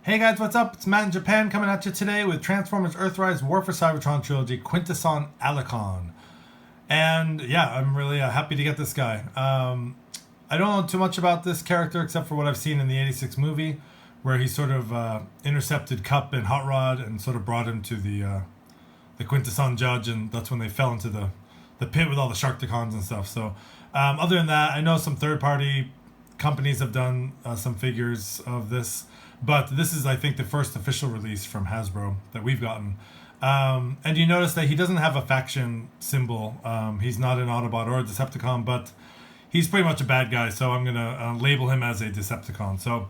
Hey guys, what's up? It's Matt in Japan coming at you today with Transformers Earthrise War for Cybertron Trilogy Quintesson Allicon. And yeah, I'm really happy to get this guy. I don't know too much about this character except for what I've seen in the 86 movie, where he sort of intercepted Cup and Hot Rod and sort of brought him to the Quintesson judge, and that's when they fell into the pit with all the Sharkticons and stuff. So other than that, I know some third-party companies have done some figures of this. But this is, I think, the first official release from Hasbro that we've gotten. And you notice that he doesn't have a faction symbol. He's not an Autobot or a Decepticon, but he's pretty much a bad guy, so I'm going to label him as a Decepticon. So,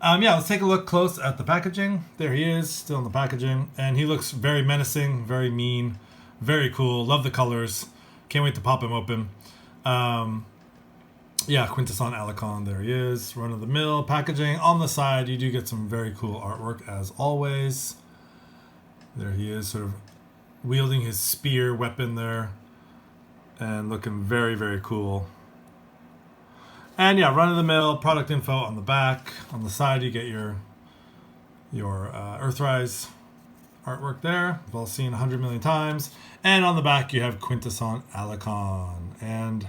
yeah, let's take a look close at the packaging. There he is, still in the packaging. And he looks very menacing, very mean, very cool. Love the colors. Can't wait to pop him open. Yeah, Quintesson Allicon, there he is. Run-of-the-mill packaging. On the side, you do get some very cool artwork, as always. There he is, sort of wielding his spear weapon there. And looking very, very cool. And yeah, run-of-the-mill, product info on the back. On the side, you get your Earthrise artwork there. We've all seen 100 million times. And on the back, you have Quintesson Allicon. And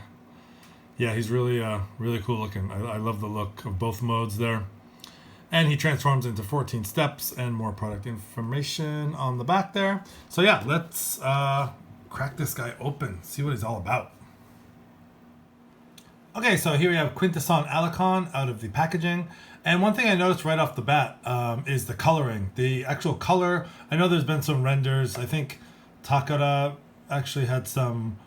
yeah, he's really really cool looking. I love the look of both modes there. And he transforms into 14 steps and more product information on the back there. So yeah, let's crack this guy open, see what he's all about. Okay, so here we have Quintesson Allicon out of the packaging. And one thing I noticed right off the bat is the coloring. The actual color, I know there's been some renders. I think Takara actually had some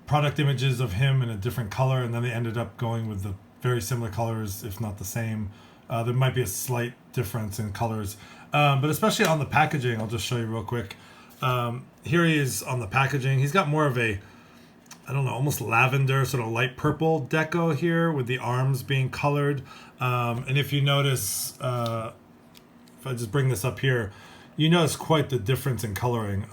product images of him in a different color, and then they ended up going with the very similar colors, if not the same. There might be a slight difference in colors, but especially on the packaging, I'll just show you real quick. Here he is on the packaging. He's got more of a, I don't know, almost lavender, sort of light purple deco here with the arms being colored. And if you notice, if I just bring this up here, you notice quite the difference in coloring,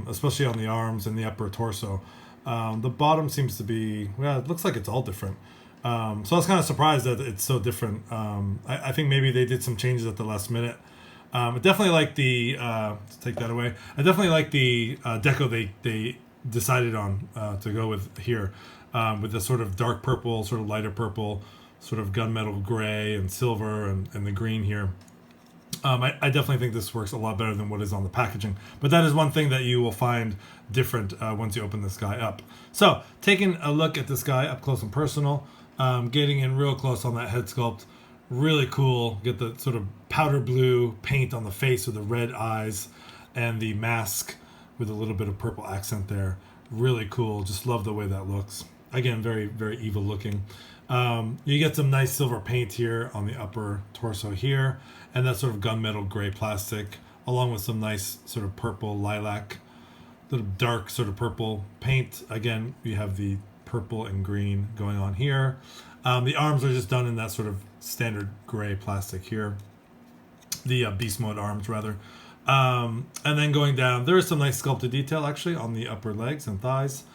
especially on the arms and the upper torso. The bottom seems to be, well, it looks like it's all different. So I was kind of surprised that it's so different. I think maybe they did some changes at the last minute. I definitely like the, let's take that away. I definitely like the deco they decided on to go with here, with the sort of dark purple, sort of lighter purple, sort of gunmetal gray and silver and the green here. I definitely think this works a lot better than what is on the packaging. But that is one thing that you will find different once you open this guy up. So, taking a look at this guy up close and personal, getting in real close on that head sculpt. Really cool. Get the sort of powder blue paint on the face with the red eyes and the mask with a little bit of purple accent there. Really cool. Just love the way that looks. Again, very, very evil looking. You get some nice silver paint here on the upper torso here, and that sort of gunmetal gray plastic, along with some nice sort of purple lilac, little dark sort of purple paint. Again, you have the purple and green going on here. The arms are just done in that sort of standard gray plastic here. The beast mode arms, rather. And then going down, there is some nice sculpted detail actually on the upper legs and thighs.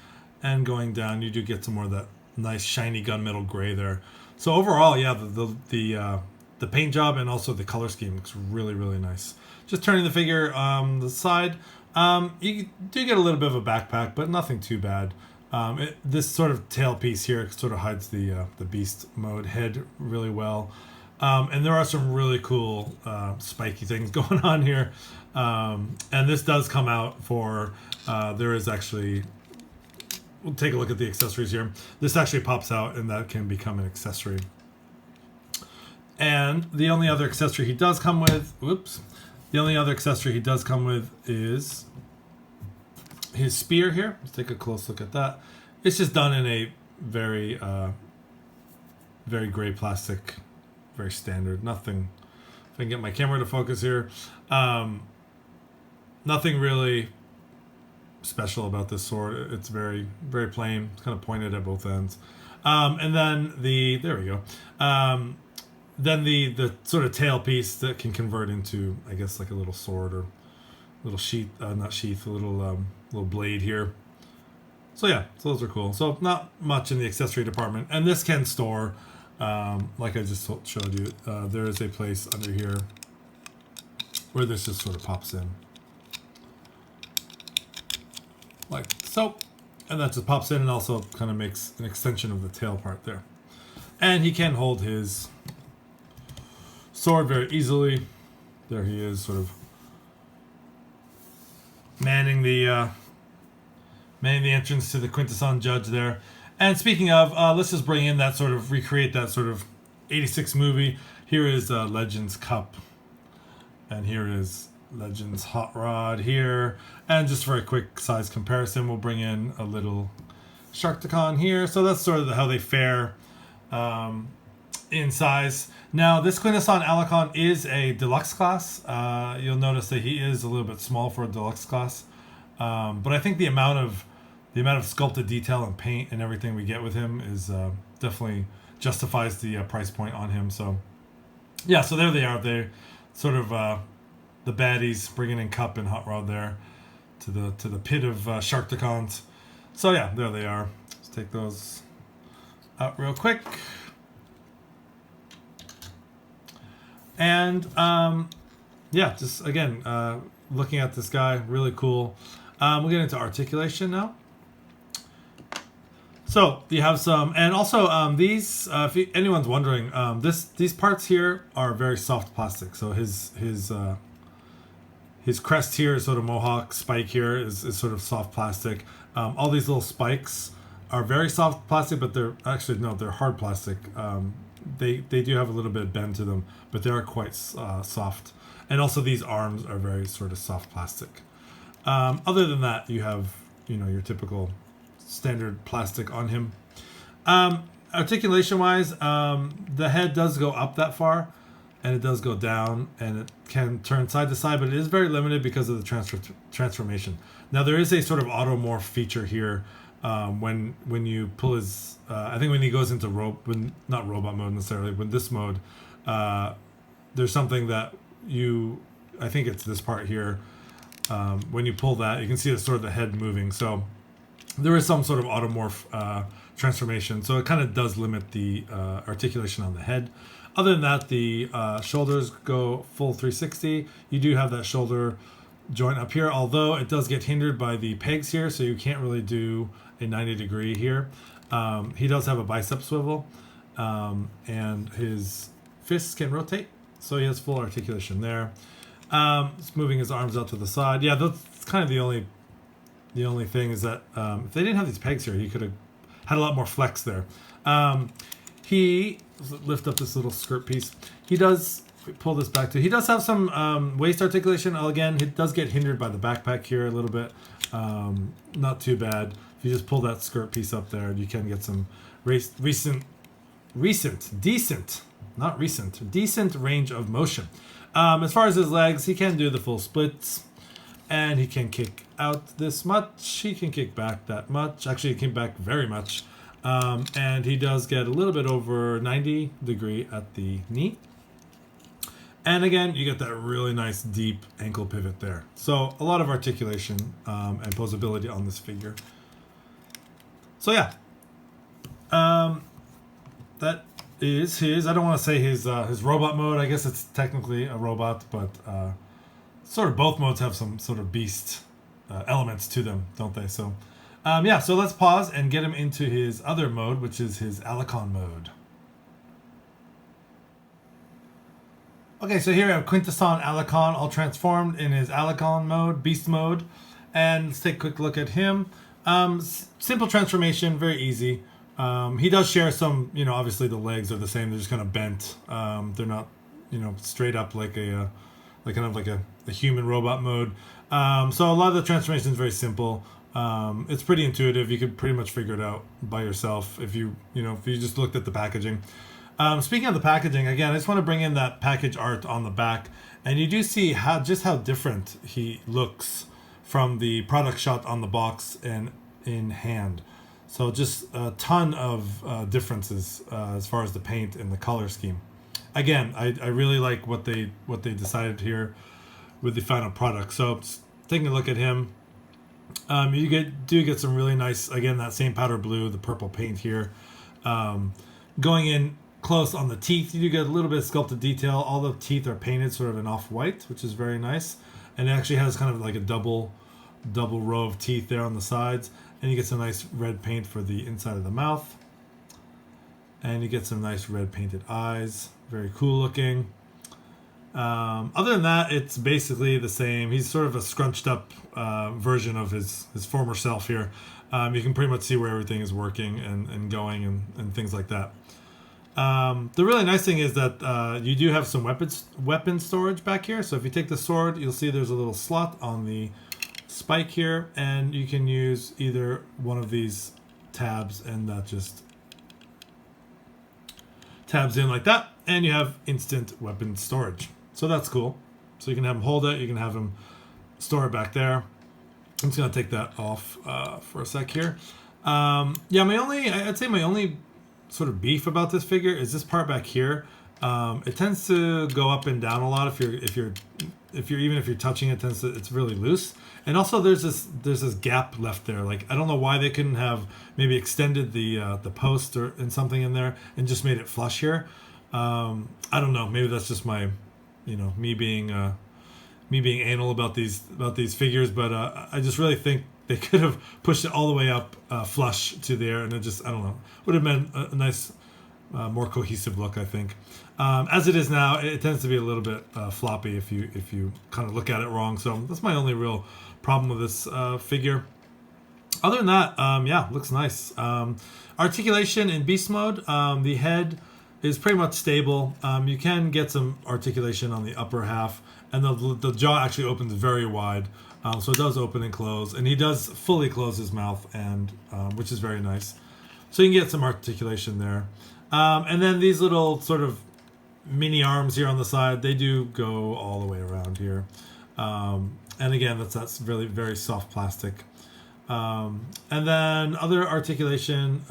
And going down, you do get some more of that nice shiny gunmetal gray there. So overall, yeah, the paint job and also the color scheme looks really, really nice. Just turning the figure on the side, you do get a little bit of a backpack, but nothing too bad. This sort of tail piece here sort of hides the beast mode head really well. And there are some really cool spiky things going on here. And this does come out for, there is actually, we'll take a look at the accessories here. This actually pops out and that can become an accessory. And the only other accessory he does come with, the only other accessory he does come with is his spear here. Let's take a close look at that. It's just done in a very, very gray plastic, very standard. Nothing, if I can get my camera to focus here, nothing really special about this sword. It's very, very plain. It's kind of pointed at both ends. And then there we go. Then the sort of tail piece that can convert into, I guess, like a little sword or little sheath, not sheath, a little blade here. So yeah, so those are cool. So not much in the accessory department. And this can store, like I just showed you, there is a place under here where this just sort of pops in. Like so. And that just pops in and also kind of makes an extension of the tail part there. And he can hold his sword very easily. There he is, sort of manning the entrance to the Quintesson judge there. And speaking of, let's just bring in that sort of, recreate that sort of 86 movie. Here is Legends Cup. And here is Legends Hot Rod here. And just for a quick size comparison, we'll bring in a little Sharkticon here. So that's sort of how they fare in size. Now, this Quintesson Allicon is a deluxe class. You'll notice that he is a little bit small for a deluxe class. But I think the amount of sculpted detail and paint and everything we get with him is definitely justifies the price point on him. So yeah, so there they are. They sort of the baddies bringing in Cup and Hot Rod there to the pit of Sharkticons. So yeah, there they are. Let's take those out real quick. And yeah, just again looking at this guy, really cool. We'll get into articulation now. So you have some, and also these. If anyone's wondering, these parts here are very soft plastic. So his crest here is sort of mohawk spike here is sort of soft plastic. All these little spikes are very soft plastic, but they're actually no, they're hard plastic. They do have a little bit of bend to them, but they are quite soft. And also these arms are very sort of soft plastic. Other than that, you have your typical standard plastic on him. Articulation wise, the head does go up that far, and it does go down, and it can turn side to side, but it is very limited because of the transformation. Now there is a sort of automorph feature here when you pull his. I think when he goes into not robot mode necessarily, when this mode, there's something that I think it's this part here. When you pull that, you can see the sort of the head moving. So there is some sort of automorph transformation. So it kind of does limit the articulation on the head. Other than that, the shoulders go full 360. You do have that shoulder joint up here, although it does get hindered by the pegs here, so you can't really do a 90-degree here. He does have a bicep swivel, and his fists can rotate, so he has full articulation there. Just moving his arms out to the side. Yeah, that's kind of the only thing is that if they didn't have these pegs here, he could have had a lot more flex there. He lift up this little skirt piece. He does pull this back too. He does have some waist articulation. Again, it does get hindered by the backpack here a little bit. Not too bad. If you just pull that skirt piece up there, you can get some decent range of motion. As far as his legs, he can do the full splits, and he can kick out this much. He can kick back that much. Actually, he came back very much. And he does get a little bit over 90 degree at the knee. And again, you get that really nice deep ankle pivot there. So a lot of articulation and posability on this figure. So yeah, that is his. I don't want to say his robot mode. I guess it's technically a robot, but sort of both modes have some sort of beast elements to them, don't they? So. Yeah, so let's pause and get him into his other mode, which is his Allicon mode. Okay, so here we have Quintesson Allicon all transformed in his Allicon mode, beast mode. And let's take a quick look at him. Simple transformation, very easy. He does share some, obviously the legs are the same, they're just kind of bent. They're not, straight up like a human robot mode. So a lot of the transformation is very simple. It's pretty intuitive. You could pretty much figure it out by yourself if you just looked at the packaging. Speaking of the packaging, again, I just want to bring in that package art on the back, and you do see how different he looks from the product shot on the box and in hand. So just a ton of differences as far as the paint and the color scheme. Again, I really like what they decided here with the final product. So taking a look at him. You do get some really nice, again, that same powder blue, the purple paint here. Going in close on the teeth. You do get a little bit of sculpted detail. All the teeth are painted sort of in off-white, which is very nice. And it actually has kind of like a double row of teeth there on the sides. And you get some nice red paint for the inside of the mouth. And you get some nice red painted eyes. Very cool looking. Other than that, it's basically the same. He's sort of a scrunched up version of his former self here. You can pretty much see where everything is working and going and things like that. The really nice thing is that you do have some weapon storage back here. So if you take the sword, you'll see there's a little slot on the spike here, and you can use either one of these tabs, and that just tabs in like that, and you have instant weapon storage. So that's cool. So you can have him hold it, you can have him store it back there. I'm just gonna take that off for a sec here. Yeah, I'd say my only sort of beef about this figure is this part back here. It tends to go up and down a lot if you're touching it. It's really loose, and also there's this gap left there. Like, I don't know why they couldn't have maybe extended the post or something in there and just made it flush here. I don't know. Maybe that's just my, me being anal about these figures, but I just really think they could have pushed it all the way up flush to there, and it just, I don't know, would have been a nice, more cohesive look, I think. As it is now, it tends to be a little bit floppy if you kind of look at it wrong. So that's my only real problem with this figure. Other than that, yeah, looks nice. Articulation in beast mode, the head is pretty much stable. You can get some articulation on the upper half, and the jaw actually opens very wide. So it does open and close, and he does fully close his mouth, and which is very nice. So you can get some articulation there. And then these little sort of mini arms here on the side, they do go all the way around here. And again, that's really very soft plastic. And then other articulation,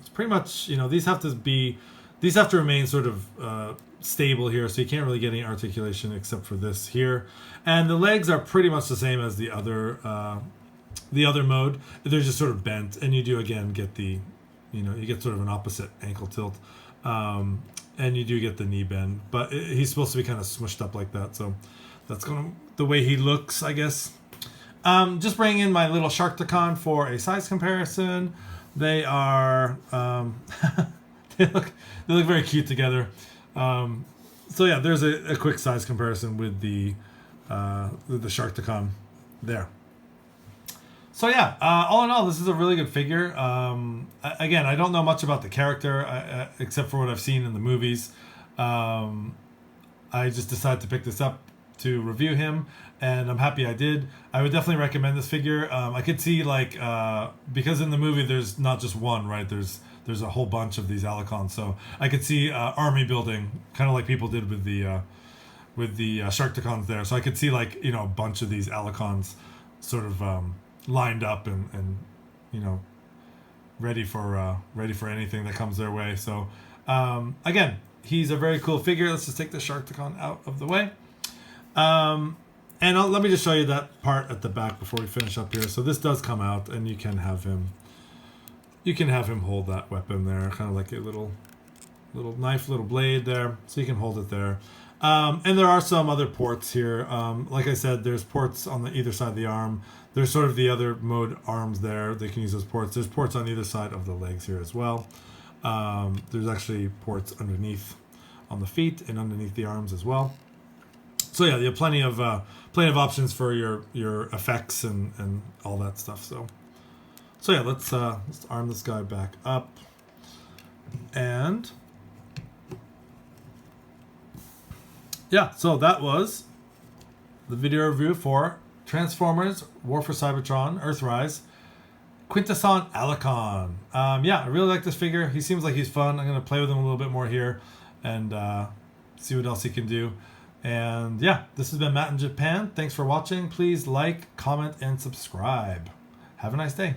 it's pretty much, these have to remain sort of stable here, so you can't really get any articulation except for this here. And the legs are pretty much the same as the other mode. They're just sort of bent, and you do again get the, you get sort of an opposite ankle tilt, and you do get the knee bend. But he's supposed to be kind of smushed up like that, so that's the way he looks, I guess. Just bringing in my little Sharkticon for a size comparison. They are they look very cute together. So yeah, there's a quick size comparison with the Sharkticon there. So yeah, all in all, this is a really good figure. Again, I don't know much about the character except for what I've seen in the movies. I just decided to pick this up to review him, and I'm happy I did. I would definitely recommend this figure. I could see because in the movie there's not just one, right? There's a whole bunch of these Allicons, so I could see army building, kind of like people did with the Sharkticons there. So I could see a bunch of these Allicons sort of lined up and ready for anything that comes their way. So again, he's a very cool figure. Let's just take the Sharkticon out of the way. And let me just show you that part at the back before we finish up here. So this does come out, and you can have him hold that weapon there, kind of like a little knife, little blade there, so you can hold it there. And there are some other ports here. Like I said, there's ports on either side of the arm. There's sort of the other mode arms there. They can use those ports. There's ports on either side of the legs here as well. There's actually ports underneath on the feet and underneath the arms as well. So yeah, you have plenty of options for your effects and all that stuff. So yeah, let's arm this guy back up, and yeah, so that was the video review for Transformers War for Cybertron Earthrise Quintesson Allicon. Yeah, I really like this figure. He seems like he's fun. I'm going to play with him a little bit more here and see what else he can do. And yeah, this has been Matt in Japan. Thanks for watching. Please like, comment, and subscribe. Have a nice day.